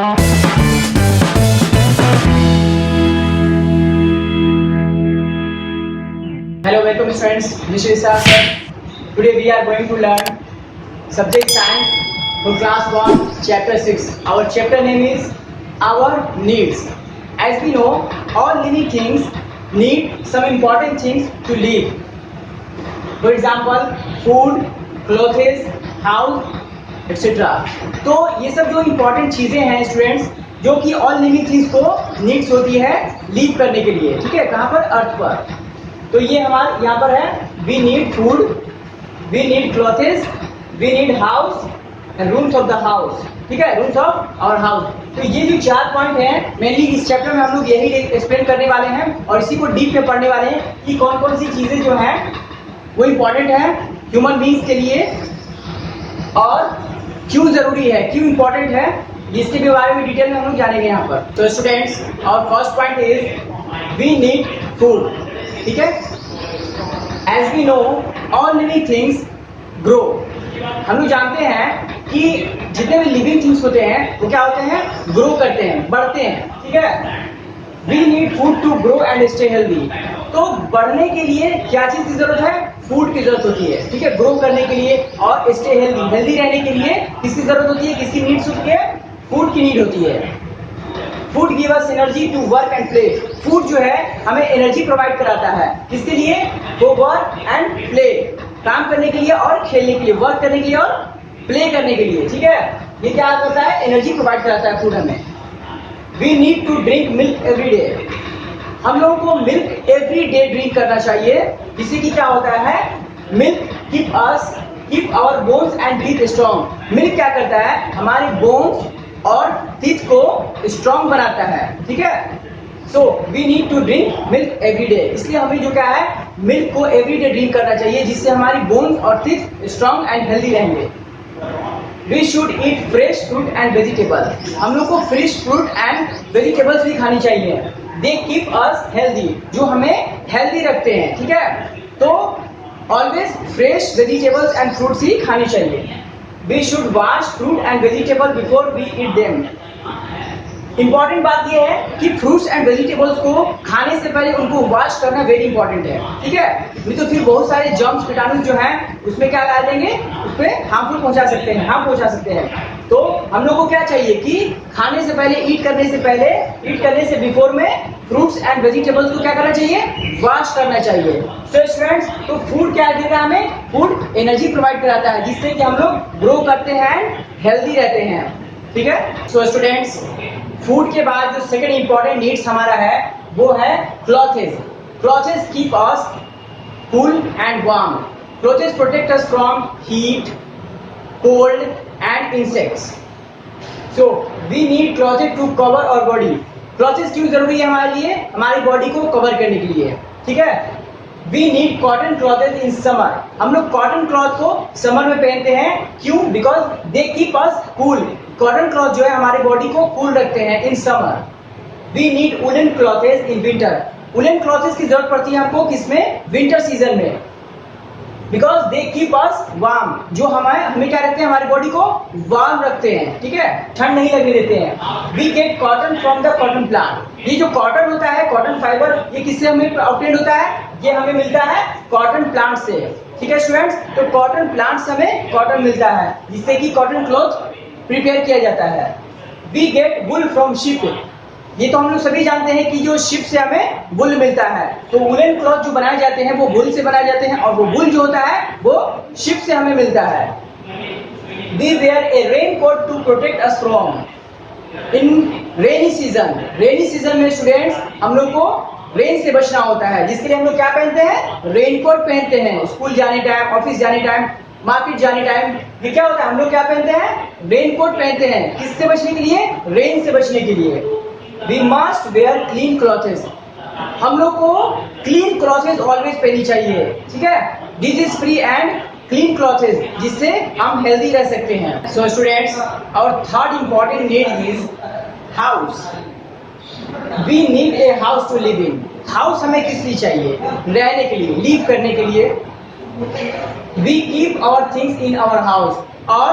Hello, welcome friends. This is Ishaq sir. Today we are going to learn subject science for class 1, chapter 6. Our chapter name is Our Needs. As we know, all living things need some important things to live. For example, food, clothes, house, etc. तो ये सब जो important चीज़ें हैं students, जो कि all living things को needs होती है लीव करने के लिए, ठीक है, कहाँ पर, अर्थ पर। तो ये हमारे यहाँ पर है, we need food, we need clothes, we need house and rooms of the house, ठीक है, रूम्स ऑफ आवर हाउस। तो ये जो 4 पॉइंट हैं, मेनली इस चैप्टर में हम लोग यही एक्सप्लेन करने वाले हैं और इसी को डीप में पढ़ने वाले हैं कि कौन कौन सी चीज़ें जो हैं वो इम्पॉर्टेंट है ह्यूमन बींग्स के लिए और क्यों ज़रूरी है, क्यों इम्पॉर्टेंट है, जिसके भी बारे में डिटेल में हम लोग जानेंगे यहाँ पर। तो स्टूडेंट्स, और first point is we need food, ठीक है। As we know, all living things grow. हम लोग जानते हैं कि जितने भी लिविंग थिंग्स होते हैं वो क्या होते हैं, ग्रो करते हैं, बढ़ते हैं, ठीक है। We need food to grow and stay healthy. तो बढ़ने के लिए क्या चीज़ की जरूरत है, फूड की जरूरत होती है, ठीक है, ग्रो करने के लिए और स्टे हेल्दी, हेल्दी रहने के लिए किसकी जरूरत होती है, किसकी नीड्स होती है, फूड की नीड होती है। Food give us energy to work and play. Food जो है हमें एनर्जी प्रोवाइड कराता है, किसके लिए, वो वर्क एंड प्ले, काम करने के लिए और खेलने के लिए, वर्क करने के लिए और प्ले करने के लिए, ठीक है। ये क्या करता है, एनर्जी प्रोवाइड कराता है फूड हमें। We need to drink milk every day. हम लोगों को मिल्क एवरी डे ड्रिंक करना चाहिए, जिससे कि क्या होता है, milk keep our bones and teeth strong. Milk क्या करता है, हमारे बोन्स और टीथ को स्ट्रॉन्ग बनाता है, ठीक है। So we need to drink milk every day. इसलिए हमें जो क्या है, मिल्क को एवरी डे ड्रिंक करना चाहिए, जिससे हमारी बोन्स और टीथ स्ट्रॉन्ग एंड हेल्दी रहेंगे। We should eat fresh fruit and vegetable. हम लोग को फ्रेश फ्रूट एंड वेजिटेबल्स भी खानी चाहिए। दे कीप अस हेल्दी, जो हमें हेल्दी रखते हैं, ठीक है। तो always fresh vegetables and fruits ही खानी चाहिए। We should wash fruit and vegetable before we eat them. Important बात यह है कि फ्रूट्स एंड वेजिटेबल्स को खाने से पहले उनको वॉश करना वेरी इंपॉर्टेंट है, ठीक है। नहीं तो फिर बहुत सारे जर्म्स कीटाणु जो हैं उसमें क्या ला देंगे, उसमें हार्मफुल पहुंचा सकते हैं, हार्म पहुंचा सकते हैं। तो हम लोग को क्या चाहिए कि खाने से पहले, ईट करने से बिफोर में फ्रूट्स एंड वेजिटेबल्स को क्या करना चाहिए, वॉश करना चाहिए। तो स्टूडेंट्स, तो फूड क्या देता है हमें, फूड एनर्जी प्रोवाइड कराता है, जिससे कि हम लोग ग्रो करते हैं, हेल्दी रहते हैं, ठीक है। सो स्टूडेंट्स, फूड के बाद जो सेकंड इंपॉर्टेंट नीड्स हमारा है वो है clothes. Clothes keep us cool and warm. Clothes protect us from heat, cold and insects. So we need clothes to cover our body. Clothes क्यों जरूरी है हमारे लिए, हमारी बॉडी को कवर करने के लिए, ठीक है। We need cotton clothes in summer. हम लोग कॉटन क्लॉथ को समर में पहनते हैं, क्यों, because they keep us cool. Cotton cloth जो है हमारी बॉडी को कूल रखते हैं in summer. We need woollen clothes in winter. Woollen clothes की जरूरत पड़ती है हमको किसमें, विंटर सीजन में, because they keep us warm. जो हमें क्या रखते हैं, हमारी बॉडी को वार्म रखते हैं, ठीक है, ठंड नहीं लगने देते हैं। We get cotton from the cotton plant. ये जो कॉटन होता है, कॉटन फाइबर, ये किससे हमें ऑब्टेन होता है, ये हमें मिलता है कॉटन प्लांट से, ठीक है स्टूडेंट्स। तो कॉटन प्लांट से हमें कॉटन मिलता है, जिससे कि कॉटन क्लॉथ प्रिपेयर किया जाता है। We get wool from sheep. ये तो हम लोग सभी जानते हैं कि जो शिप से हमें वुल मिलता है। तो वुलन क्लॉथ जो बनाए जाते हैं वो वुल से बनाए जाते हैं, और वो वुल जो होता है वो शिप से हमें मिलता है। We wear a raincoat to protect us from in rainy season. Rainy season में स्टूडेंट्स हम लोग को रेन से बचना होता है, जिसके लिए हम लोग क्या पहनते हैं, रेन कोट पहनते हैं। स्कूल जाने टाइम, ऑफिस जाने टाइम, मार्केट जाने टाइम, ये क्या होता है, हम लोग क्या पहनते हैं, रेन कोट पहनते हैं। किससे बचने के लिए, रेन से बचने के लिए। We must wear clean clothes. हम लोग को क्लीन क्लॉथेस ऑलवेज पहननी चाहिए, ठीक है, disease free and clean clothes, जिससे हम हेल्दी रह सकते हैं। So students, our third important need is house. We need a house to live in. House हमें किस लिए चाहिए, रहने के लिए, लिव करने के लिए। We keep our things in our house. और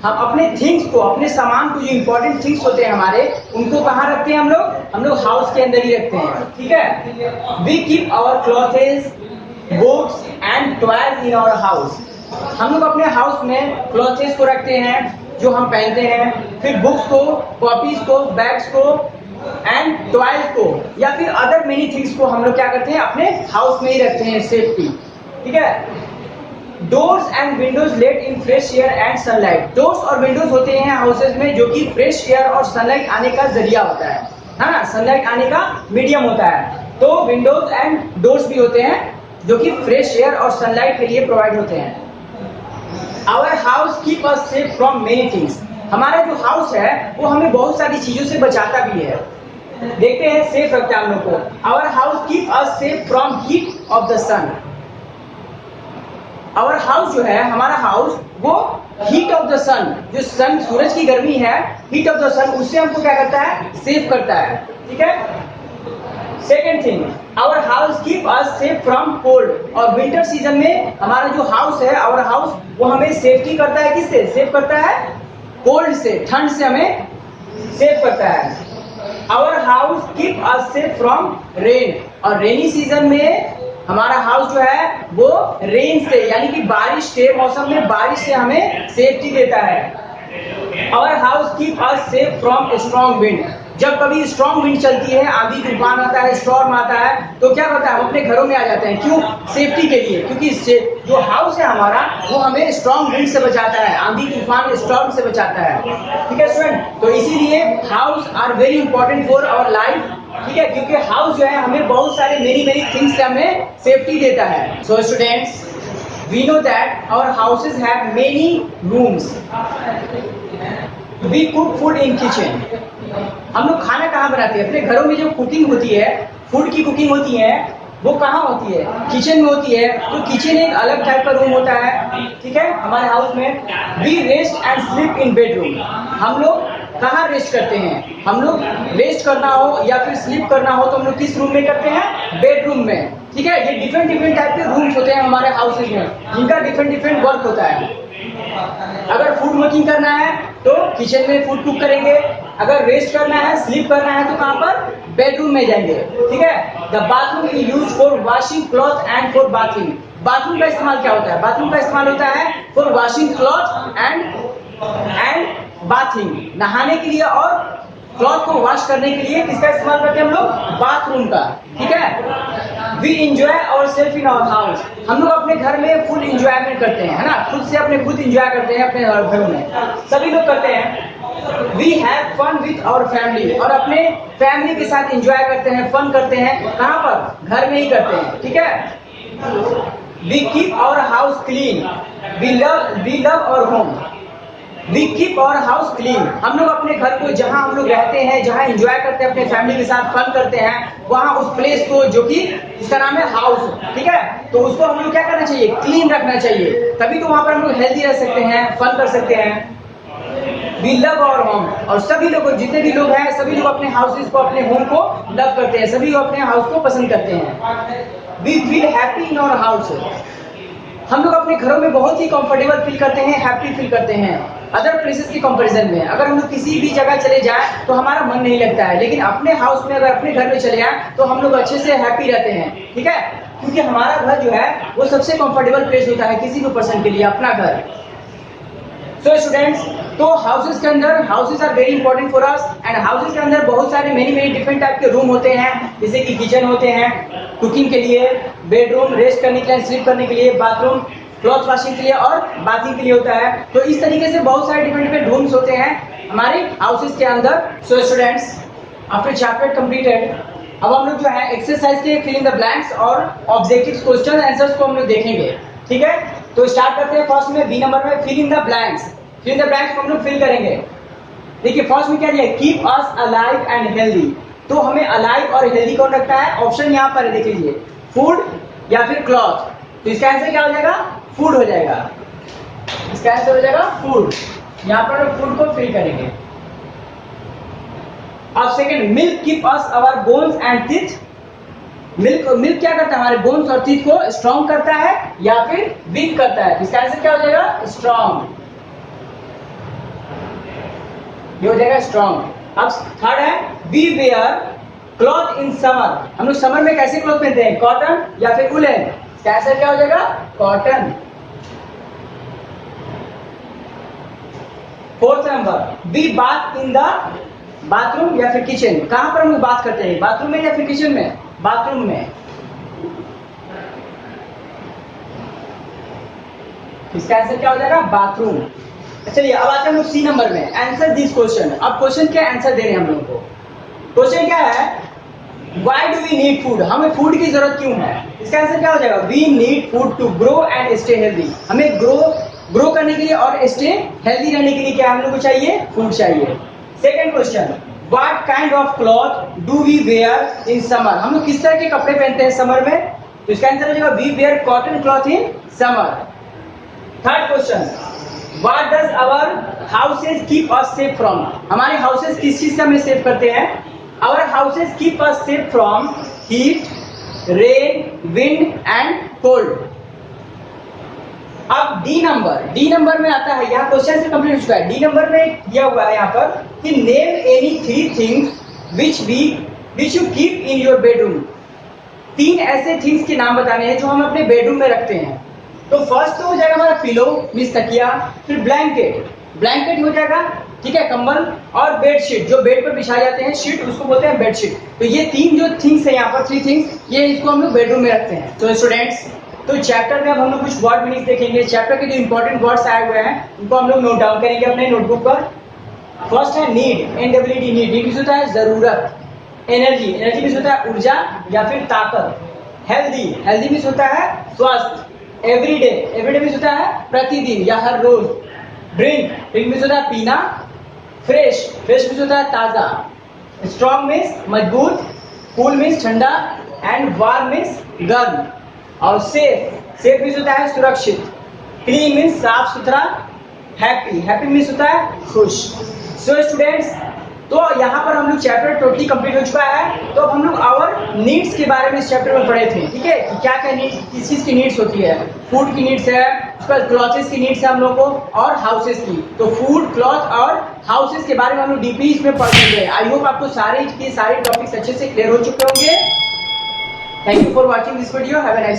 हम अपने थिंग्स को, अपने सामान को, जो इंपॉर्टेंट थिंग्स होते हैं हमारे, उनको कहाँ रखते हैं हम लोग हाउस के अंदर ही रखते हैं, ठीक है। We keep our clothes, books and toys in our house. हम लोग अपने हाउस में क्लॉथेस को रखते हैं जो हम पहनते हैं, फिर बुक्स को, कॉपीज को, बैग्स को एंड टॉयज को, या फिर अदर मेनी थिंग्स को हम लोग क्या करते हैं, अपने हाउस में ही रखते हैं, सेफ्टी, ठीक है। Doors and windows let in fresh air and sunlight. Doors और विंडोज होते हैं हाउसेज में जो कि फ्रेश एयर और सनलाइट आने का जरिया होता है ना, सनलाइट आने का मीडियम होता है। तो विंडोज एंड डोर्स भी होते हैं जो कि फ्रेश एयर और सनलाइट के लिए प्रोवाइड होते हैं। Our house keep us safe from many things. हमारा जो हाउस है वो हमें बहुत सारी चीजों से बचाता भी है। देखते हैं, सेफ रखता है हम लोग को। Our house keep us safe from heat of the sun. Our house जो है, हमारा हाउस, वो हीट ऑफ द सन, जो सन, सूरज की गर्मी है, हीट ऑफ द सन, उससे हमको क्या करता है, सेफ करता है, ठीक है। Second thing, our house keep us safe from cold. और विंटर सीजन में हमारा जो हाउस है, आवर हाउस, वो हमें सेफ्टी करता है, किससे सेफ करता है, कोल्ड से, ठंड से हमें सेफ करता है। Our house keep us safe from rain. और रेनी सीजन में हमारा हाउस जो है वो रेन से, यानी कि बारिश के मौसम में बारिश से हमें सेफ्टी देता है। Our house keep us safe from strong wind. जब कभी स्ट्रॉन्ग विंड चलती है, आंधी तूफान आता है, स्टॉर्म आता है, तो क्या होता है, हम अपने घरों में आ जाते हैं। क्यों, सेफ्टी के लिए, क्योंकि जो हाउस है हमारा वो हमें स्ट्रॉन्ग विंड से बचाता है, आंधी तूफान स्टॉर्म से बचाता है, ठीक है स्टूडेंट। तो इसीलिए house are very important for our life, ठीक है, क्योंकि हाउस जो है हमें बहुत सारे मेनी मेनी थिंग्स से हमें सेफ्टी देता है। So students, we know that our houses have many rooms. We cook food in kitchen. हम लोग खाना कहाँ बनाते हैं, अपने घरों में जो कुकिंग होती है, फूड की कुकिंग होती है, वो कहाँ होती है, किचन में होती है। तो किचन एक अलग टाइप का रूम होता है, ठीक है, हमारे हाउस में। We rest and sleep in bedroom. हम लोग कहाँ रेस्ट करते हैं, हम लोग रेस्ट करना हो या फिर स्लीप करना हो तो हम लोग किस रूम में करते हैं, बेडरूम में, ठीक है। ये डिफरेंट डिफरेंट टाइप के रूम्स होते हैं हमारे हाउसेज में, जिनका डिफरेंट डिफरेंट वर्क होता है। अगर फूड मेकिंग करना है तो किचन में फूड कुक करेंगे, अगर रेस्ट करना है, स्लीप करना है तो कहाँ पर, बेडरूम में जाएंगे, ठीक है। The bathroom is used for washing cloth and for bathing. Bathroom का इस्तेमाल क्या होता है, बाथरूम का इस्तेमाल होता है for washing cloth and bathing, नहाने के लिए और क्लॉथ को वॉश करने के लिए किसका इस्तेमाल करते हैं हम लोग, बाथरूम का, ठीक है। We enjoy our self in our house. हम लोग अपने घर में फुल इंजॉयमेंट करते हैं, है ना, खुद से अपने खुद इंजॉय करते हैं अपने घरों में, सभी लोग करते हैं। We have fun with our family. और अपने फैमिली के साथ इंजॉय करते हैं, फन करते हैं, कहाँ पर, घर में ही करते हैं, ठीक है। We keep our house clean. We love our home. We keep our house clean. हम लोग अपने घर को, जहां हम लोग रहते हैं, जहां एंजॉय करते हैं, अपने फैमिली के साथ फन करते हैं, वहां उस प्लेस को, जो कि इसका नाम है हाउस, ठीक है, तो उसको हम लोग क्या करना चाहिए, क्लीन रखना चाहिए। तभी तो वहां पर हम लोग हेल्दी रह सकते हैं, फन कर सकते हैं। We love our home. और सभी लोग, जितने भी लोग हैं, सभी लोग अपने हाउसेज को, अपने होम को लव करते हैं, सभी लोग अपने हाउस को पसंद करते हैं। We feel happy in our house. हम लोग अपने घरों में बहुत ही कंफर्टेबल फील करते हैं, हैप्पी फील करते हैं अदर प्लेसेस की कंपैरिजन में। अगर हम लोग किसी भी जगह चले जाएं तो हमारा मन नहीं लगता है, लेकिन अपने हाउस में, अगर अपने घर में चले जाएं तो हम लोग अच्छे से हैप्पी रहते हैं, ठीक है, क्योंकि हमारा घर जो है वो सबसे कंफर्टेबल प्लेस होता है किसी भी पर्सन के लिए, अपना घर। सो स्टूडेंट्स, तो हाउसेज के अंदर, houses are very important for us, and houses के अंदर बहुत सारे मेनी मेनी डिफरेंट टाइप के रूम होते हैं, जैसे कि किचन होते हैं कुकिंग के लिए, बेडरूम रेस्ट करने के लिए, स्लीप करने के लिए, बाथरूम क्लॉथ वॉशिंग के लिए और बाथिंग के लिए होता है। तो इस तरीके से बहुत सारे डिफरेंट डिफरेंट रूम्स होते हैं हमारे हाउसेज के अंदर। So students, after chapter completed, अब हम लोग जो है एक्सरसाइज के फिल इन द ब्लैंक्स और ऑब्जेक्टिव क्वेश्चन आंसर्स को हम लोग देखेंगे, ठीक है। तो स्टार्ट करते हैं फर्स्ट में, बी नंबर में, fill in the blanks. Fill in the blanks को हम लोग फिल करेंगे। देखिए फर्स्ट में क्या दिया, keep us alive and healthy. तो हमें अलाइव और हेल्दी कौन रखता है, ऑप्शन यहाँ पर है, देख लीजिए, फूड या फिर क्लॉथ। तो इसका आंसर क्या हो जाएगा, फूड हो जाएगा, इसका आंसर हो जाएगा फूड। यहाँ पर फूड को फिल करेंगे। अब second, milk keep us our bones and teeth. Milk क्या करता है, हमारे बोन्स और टीथ को स्ट्रॉन्ग करता है या फिर वीक करता है। इसका आंसर क्या हो जाएगा, स्ट्रॉन्ग। ये हो जाएगा स्ट्रॉन्ग। अब थर्ड है we wear cloth in summer, हम लोग समर में कैसे क्लॉथ पहनते हैं, कॉटन या फिर वुलन, कैसा क्या हो जाएगा, cotton. Fourth number we bath in the bathroom या फिर किचन, कहां पर हम लोग बात करते हैं, बाथरूम में या फिर किचन में, बाथरूम में। इसका आंसर क्या हो जाएगा, बाथरूम। चलिए अब आते हैं हम लोग सी नंबर में, आंसर दिस क्वेश्चन। अब क्वेश्चन के आंसर दे रहे हैं हम लोगों को। क्वेश्चन क्या है, Why do we need food? हमें फूड की जरूरत क्यों है? इसका आंसर क्या हो जाएगा, We need food to grow and stay healthy. हमें ग्रो करने के लिए और स्टे हेल्दी रहने के लिए क्या हम लोग को चाहिए, फूड चाहिए। Second question, What kind of cloth do we wear in summer? हम लोग किस तरह के कपड़े पहनते हैं समर में, तो इसका आंसर हो जाएगा We wear cotton cloth in summer. Third question, What does our houses keep us safe from? हमारे हाउसेस किस चीज से हमें सेव करते हैं, Our houses keep us safe from heat, rain, wind and cold. अब डी नंबर में आता है, यहाँ क्वेश्चन से कंप्लीट हो चुका है। डी नंबर में दिया हुआ है यहाँ पर कि name any 3 things which you keep in your bedroom. 3 ऐसे थिंग्स के नाम बताने हैं जो हम अपने बेडरूम में रखते हैं। तो फर्स्ट तो हो जाएगा हमारा पिलो मींस तकिया, फिर ब्लैंकेट हो जाएगा, ठीक है, कंबल, और बेडशीट जो बेड पर बिछाए जाते हैं शीट, उसको बोलते हैं बेडशीट। तो ये 3 जो थिंग्स है यहाँ पर, 3 थिंग्स, ये इसको हम लोग बेडरूम में रखते हैं। तो स्टूडेंट्स, तो चैप्टर में अब हम लोग कुछ वर्ड मीनिंग देखेंगे। चैप्टर के जो इंपॉर्टेंट वर्ड्स आए हुए हैं उनको हम लोग नोट डाउन करेंगे अपने नोटबुक पर। फर्स्ट है नीड, NWD, नीड मीन्स होता है जरूरत। एनर्जी मीन्स होता है ऊर्जा या फिर ताकत। हेल्दी मीन्स होता है स्वस्थ। एवरीडे मीन्स होता है प्रतिदिन या हर रोज। ड्रिंक मीन्स होता है पीना। फ्रेश मीन्स होता है ताजा। स्ट्रॉन्ग मीन्स मजबूत। कूल मीन्स ठंडा। एंड वार्म मीन्स गर्म। और सेफ मीन्स होता है सुरक्षित। क्लीन मीन्स साफ सुथरा। हैप्पी मीन्स होता है खुश। सो स्टूडेंट्स, तो यहाँ पर हम लोग चैप्टर टोटली कंप्लीट हो चुका है। तो अब हम लोग आवर नीड्स के बारे में इस चैप्टर में पढ़े थे, ठीक है, कि क्या क्या नीड्स, किस चीज की नीड्स होती है। फूड की नीड्स है, उसके बाद क्लॉथेस की नीड्स है हम लोग को, और हाउसेस की। तो फूड, क्लॉथ और हाउसेस के बारे में हम लोग डीपली इसमें पढ़ चुके हैं। आई होप आपको सारे टॉपिक्स अच्छे से क्लियर हो चुके होंगे। Thank you for watching this video. Have a nice day.